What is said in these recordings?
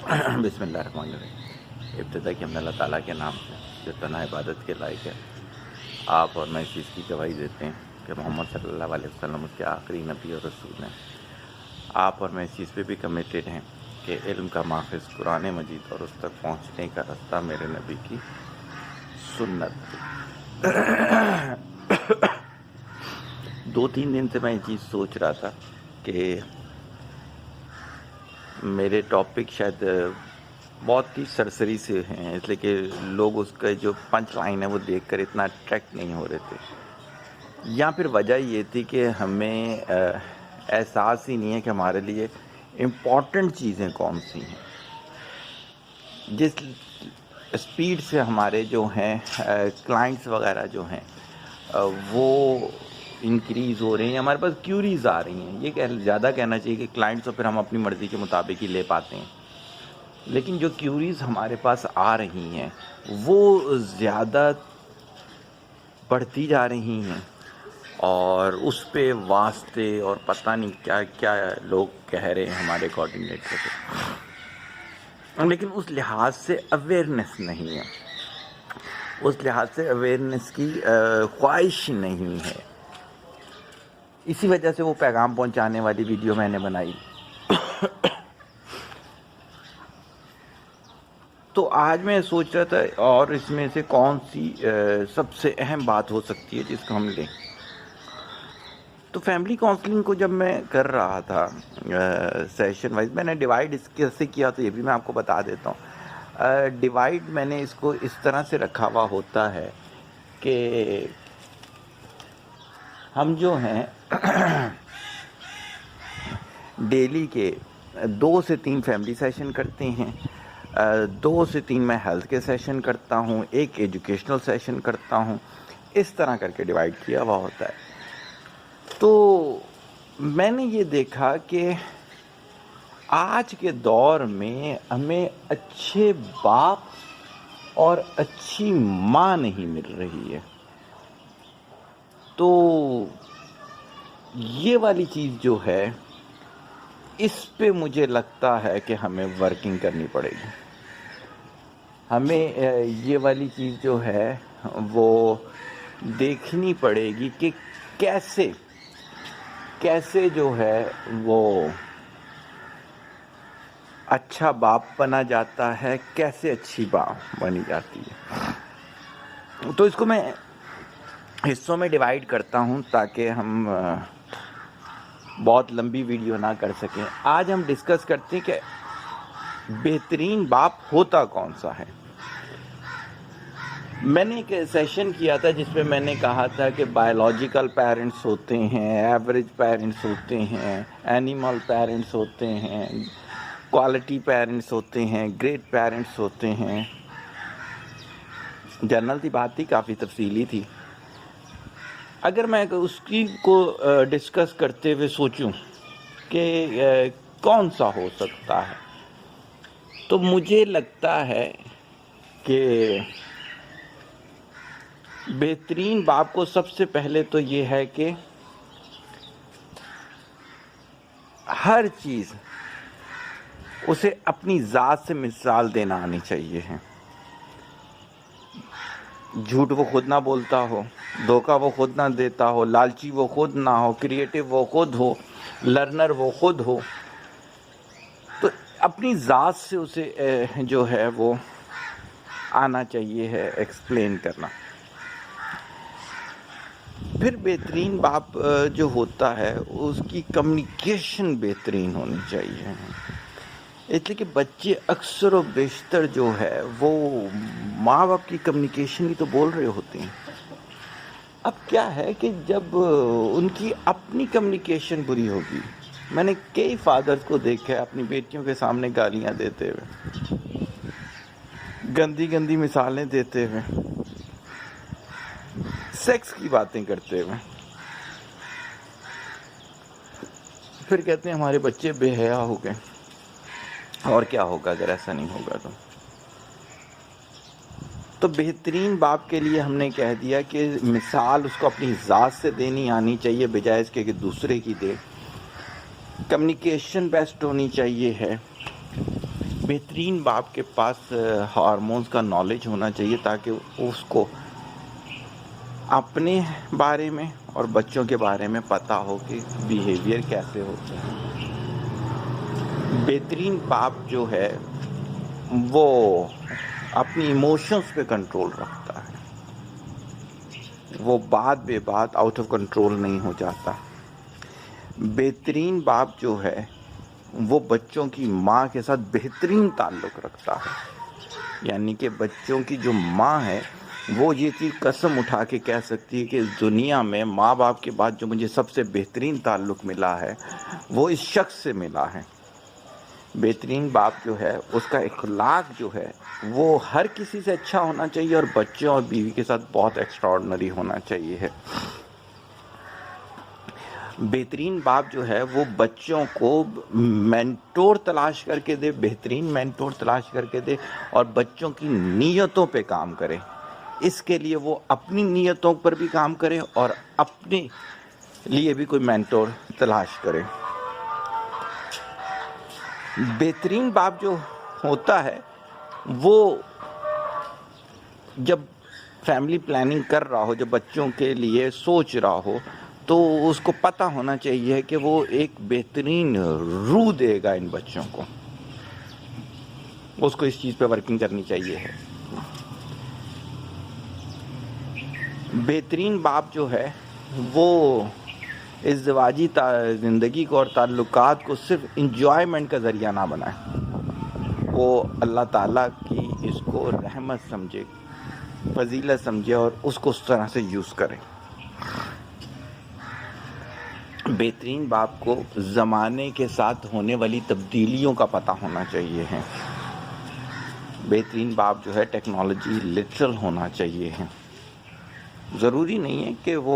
بسم اللہ الرحمن الرحیم۔ ابتدا کی ہم نے اللہ تعالیٰ کے نام سے جو تنہا عبادت کے لائق ہے، آپ اور میں اس چیز کی گواہی دیتے ہیں کہ محمد صلی اللہ علیہ وسلم اس کے آخری نبی اور رسول ہیں۔ آپ اور میں اس چیز پہ بھی کمیٹیڈ ہیں کہ علم کا ماخذ قرآن مجید اور اس تک پہنچنے کا راستہ میرے نبی کی سنت۔ 2-3 دن سے میں یہ چیز سوچ رہا تھا کہ میرے ٹاپک شاید بہت ہی سرسری سے ہیں، اس لیے کہ لوگ اس کا جو پنچ لائن ہے وہ دیکھ کر اتنا اٹریکٹ نہیں ہو رہے تھے، یا پھر وجہ یہ تھی کہ ہمیں احساس ہی نہیں ہے کہ ہمارے لیے امپورٹنٹ چیزیں کون سی ہیں۔ جس اسپیڈ سے ہمارے جو ہیں کلائنٹس وغیرہ جو ہیں وہ انکریز ہو رہی ہیں، ہمارے پاس کیوریز آ رہی ہیں، یہ زیادہ کہنا چاہیے کہ کلائنٹس تو پھر ہم اپنی مرضی کے مطابق ہی لے پاتے ہیں، لیکن جو کیوریز ہمارے پاس آ رہی ہیں وہ زیادہ بڑھتی جا رہی ہیں، اور اس پہ واسطے اور پتہ نہیں کیا کیا لوگ کہہ رہے ہیں ہمارے کوآرڈینیٹر کو، لیکن اس لحاظ سے اویئرنیس نہیں ہے، اس لحاظ سے اویئرنیس کی خواہش نہیں ہے۔ اسی وجہ سے وہ پیغام پہنچانے والی ویڈیو میں نے بنائی۔ تو آج میں سوچ رہا تھا اور اس میں سے کون سی سب سے اہم بات ہو سکتی ہے جس کو ہم لیں۔ تو فیملی کاؤنسلنگ کو جب میں کر رہا تھا سیشن وائز، میں نے ڈیوائڈ اس کیسے کیا تو یہ بھی میں آپ کو بتا دیتا ہوں۔ ڈیوائڈ میں نے اس کو اس طرح سے رکھا ہوا ہوتا ہے کہ ہم جو ہیں ڈیلی کے 2 سے 3 فیملی سیشن کرتے ہیں، 2 سے 3 میں ہیلتھ کے سیشن کرتا ہوں، 1 ایجوکیشنل سیشن کرتا ہوں، اس طرح کر کے ڈیوائڈ کیا ہوا ہوتا ہے۔ تو میں نے یہ دیکھا کہ آج کے دور میں ہمیں اچھے باپ اور اچھی ماں نہیں مل رہی ہے، تو یہ والی چیز جو ہے اس پہ مجھے لگتا ہے کہ ہمیں ورکنگ کرنی پڑے گی۔ ہمیں یہ والی چیز جو ہے وہ دیکھنی پڑے گی کہ کیسے جو ہے وہ اچھا باپ بنا جاتا ہے، کیسے اچھی ماں بنی جاتی ہے۔ تو اس کو میں حصوں میں ڈیوائیڈ کرتا ہوں تاکہ ہم بہت لمبی ویڈیو نہ کر سکیں۔ آج ہم ڈسکس کرتے ہیں کہ بہترین باپ ہوتا کون سا ہے۔ میں نے ایک سیشن کیا تھا جس میں میں نے کہا تھا کہ بایولوجیکل پیرنٹس ہوتے ہیں، ایوریج پیرنٹس ہوتے ہیں، اینیمل پیرنٹس ہوتے ہیں، کوالٹی پیرنٹس ہوتے ہیں، گریٹ پیرنٹس ہوتے ہیں۔ جنرل سی بات تھی، کافی تفصیلی تھی۔ اگر میں اس کی کو ڈسکس کرتے ہوئے سوچوں کہ کون سا ہو سکتا ہے، تو مجھے لگتا ہے کہ بہترین باپ کو سب سے پہلے تو یہ ہے کہ ہر چیز اسے اپنی ذات سے مثال دینا آنی چاہیے ہے۔ جھوٹ وہ خود نہ بولتا ہو، دھوکہ وہ خود نہ دیتا ہو، لالچی وہ خود نہ ہو، کریٹو وہ خود ہو، لرنر وہ خود ہو، تو اپنی ذات سے اسے جو ہے وہ آنا چاہیے ہے ایکسپلین کرنا۔ پھر بہترین باپ جو ہوتا ہے اس کی کمیونیکیشن بہترین ہونی چاہیے، اس لیے کہ بچے اکثر و بیشتر جو ہے وہ ماں باپ کی کمیونیکیشن ہی تو بول رہے ہوتے ہیں۔ اب کیا ہے کہ جب ان کی اپنی کمیونیکیشن بری ہوگی، میں نے کئی فادرز کو دیکھا ہے اپنی بیٹیوں کے سامنے گالیاں دیتے ہوئے، گندی گندی مثالیں دیتے ہوئے، سیکس کی باتیں کرتے ہوئے، پھر کہتے ہیں ہمارے بچے بے حیا ہو گئے۔ اور کیا ہوگا اگر ایسا نہیں ہوگا تو بہترین باپ کے لیے ہم نے کہہ دیا کہ مثال اس کو اپنی ذات سے دینی آنی چاہیے بجائے اس کے کہ دوسرے کی دے۔ کمیونیکیشن بیسٹ ہونی چاہیے ہے، بہترین باپ کے پاس ہارمونز کا نالج ہونا چاہیے تاکہ اس کو اپنے بارے میں اور بچوں کے بارے میں پتہ ہو کہ بیہیویئر کیسے ہوتا ہے۔ بہترین باپ جو ہے وہ اپنی ایموشنز پہ کنٹرول رکھتا ہے، وہ بات بے بات آؤٹ آف کنٹرول نہیں ہو جاتا۔ بہترین باپ جو ہے وہ بچوں کی ماں کے ساتھ بہترین تعلق رکھتا ہے، یعنی کہ بچوں کی جو ماں ہے وہ یہ چیز قسم اٹھا کے کہہ سکتی ہے کہ اس دنیا میں ماں باپ کے بعد جو مجھے سب سے بہترین تعلق ملا ہے وہ اس شخص سے ملا ہے۔ بہترین باپ جو ہے اس کا اخلاق جو ہے وہ ہر کسی سے اچھا ہونا چاہیے اور بچوں اور بیوی کے ساتھ بہت ایکسٹراڈنری ہونا چاہیے ہے۔ بہترین باپ جو ہے وہ بچوں کو مینٹور تلاش کر کے دے، بہترین مینٹور تلاش کر کے دے اور بچوں کی نیتوں پہ کام کرے۔ اس کے لیے وہ اپنی نیتوں پر بھی کام کرے اور اپنے لیے بھی کوئی مینٹور تلاش کرے۔ بہترین باپ جو ہوتا ہے وہ جب فیملی پلاننگ کر رہا ہو، جب بچوں کے لیے سوچ رہا ہو، تو اس کو پتہ ہونا چاہیے کہ وہ ایک بہترین روح دے گا ان بچوں کو، اس کو اس چیز پہ ورکنگ کرنی چاہیے ہے۔ بہترین باپ جو ہے وہ ازدواجی زندگی کو اور تعلقات کو صرف انجوائمنٹ کا ذریعہ نہ بنائے، وہ اللہ تعالیٰ کی اس کو رحمت سمجھے، فضیلت سمجھے اور اس کو اس طرح سے یوز کرے۔ بہترین باپ کو زمانے کے ساتھ ہونے والی تبدیلیوں کا پتہ ہونا چاہیے ہے۔ بہترین باپ جو ہے ٹیکنالوجی لٹرل ہونا چاہیے ہے۔ ضروری نہیں ہے کہ وہ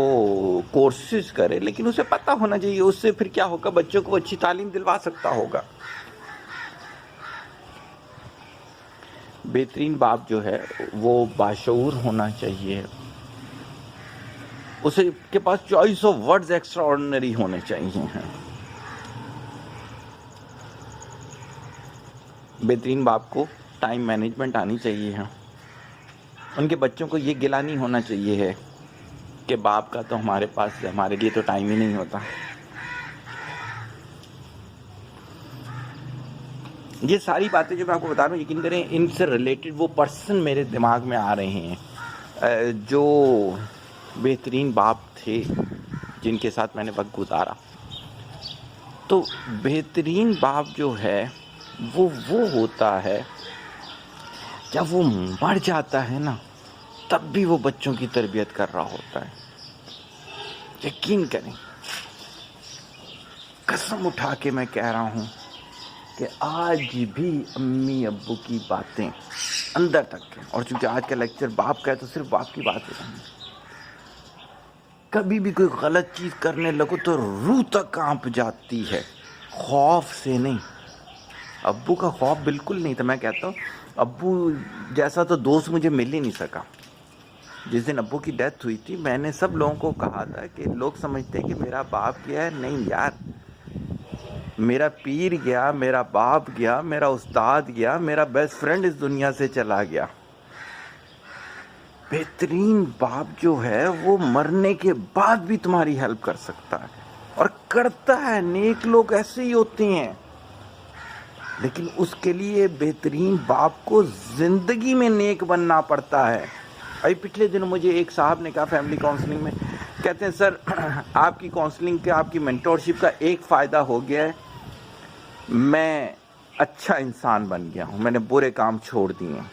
کورسز کرے، لیکن اسے پتہ ہونا چاہیے، اس سے پھر کیا ہوگا، بچوں کو اچھی تعلیم دلوا سکتا ہوگا۔ بہترین باپ جو ہے وہ باشعور ہونا چاہیے، اسے کے پاس choice of words extraordinary ہونے چاہیے ہیں۔ بہترین باپ کو ٹائم مینجمنٹ آنی چاہیے ہے، ان کے بچوں کو یہ گلہ نہیں ہونا چاہیے ہے کہ باپ کا تو ہمارے پاس ہمارے لیے تو ٹائم ہی نہیں ہوتا۔ یہ ساری باتیں جو میں آپ کو بتا رہا ہوں، یقین کریں ان سے ریلیٹڈ وہ پرسن میرے دماغ میں آ رہے ہیں جو بہترین باپ تھے، جن کے ساتھ میں نے وقت گزارا۔ تو بہترین باپ جو ہے وہ ہوتا ہے جب وہ مر جاتا ہے نا، تب بھی وہ بچوں کی تربیت کر رہا ہوتا ہے۔ یقین کریں، قسم اٹھا کے میں کہہ رہا ہوں کہ آج بھی امی ابو کی باتیں اندر تک ہیں، اور چونکہ آج کا لیکچر باپ کا ہے تو صرف باپ کی بات ہے۔ کبھی بھی کوئی غلط چیز کرنے لگو تو روح تک کانپ جاتی ہے، خوف سے نہیں۔ ابو کا خوف بالکل نہیں تھا، میں کہتا ہوں ابو جیسا تو دوست مجھے مل ہی نہیں سکا۔ جس دن ابو کی ڈیتھ ہوئی تھی، میں نے سب لوگوں کو کہا تھا کہ لوگ سمجھتے ہیں کہ میرا باپ گیا ہے، نہیں یار، میرا پیر گیا، میرا باپ گیا، میرا استاد گیا، میرا بیسٹ فرینڈ اس دنیا سے چلا گیا۔ بہترین باپ جو ہے وہ مرنے کے بعد بھی تمہاری ہیلپ کر سکتا ہے اور کرتا ہے۔ نیک لوگ ایسے ہی ہوتے ہیں، لیکن اس کے لیے بہترین باپ کو زندگی میں نیک بننا پڑتا ہے۔ ابھی پچھلے دنوں مجھے ایک صاحب نے کہا فیملی کاؤنسلنگ میں، کہتے ہیں سر آپ کی کاؤنسلنگ کا، آپ کی مینٹورشپ کا ایک فائدہ ہو گیا ہے، میں اچھا انسان بن گیا ہوں، میں نے برے کام چھوڑ دیے ہیں،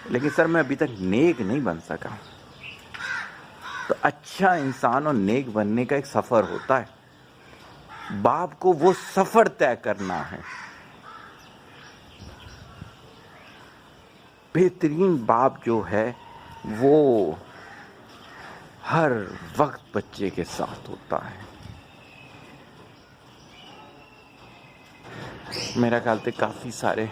لیکن سر میں ابھی تک نیک نہیں بن سکا۔ تو اچھا انسان اور نیک بننے کا ایک سفر ہوتا ہے، باپ کو وہ سفر طے کرنا ہے۔ بہترین باپ جو ہے وہ ہر وقت بچے کے ساتھ ہوتا ہے۔ میرا خیال سے کافی سارے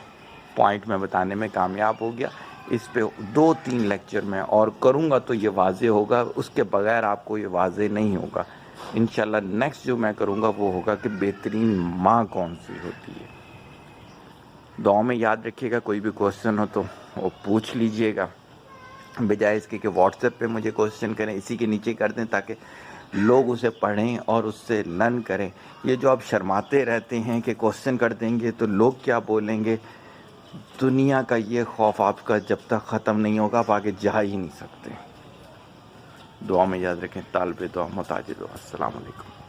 پوائنٹ میں بتانے میں کامیاب ہو گیا۔ اس پہ 2-3 لیکچر میں اور کروں گا تو یہ واضح ہوگا، اس کے بغیر آپ کو یہ واضح نہیں ہوگا۔ انشاءاللہ نیکسٹ جو میں کروں گا وہ ہوگا کہ بہترین ماں کون سی ہوتی ہے۔ دعاؤں میں یاد رکھیے گا، کوئی بھی کوشچن ہو تو وہ پوچھ لیجئے گا، بجائے اس کے کہ واٹس ایپ پہ مجھے کوشچن کریں، اسی کے نیچے کر دیں تاکہ لوگ اسے پڑھیں اور اس سے لرن کریں۔ یہ جو آپ شرماتے رہتے ہیں کہ کوشچن کر دیں گے تو لوگ کیا بولیں گے، دنیا کا یہ خوف آپ کا جب تک ختم نہیں ہوگا آپ آگے جا ہی نہیں سکتے۔ دعا میں یاد رکھیں، طالب دعا محتاج دعا۔ السلام علیکم۔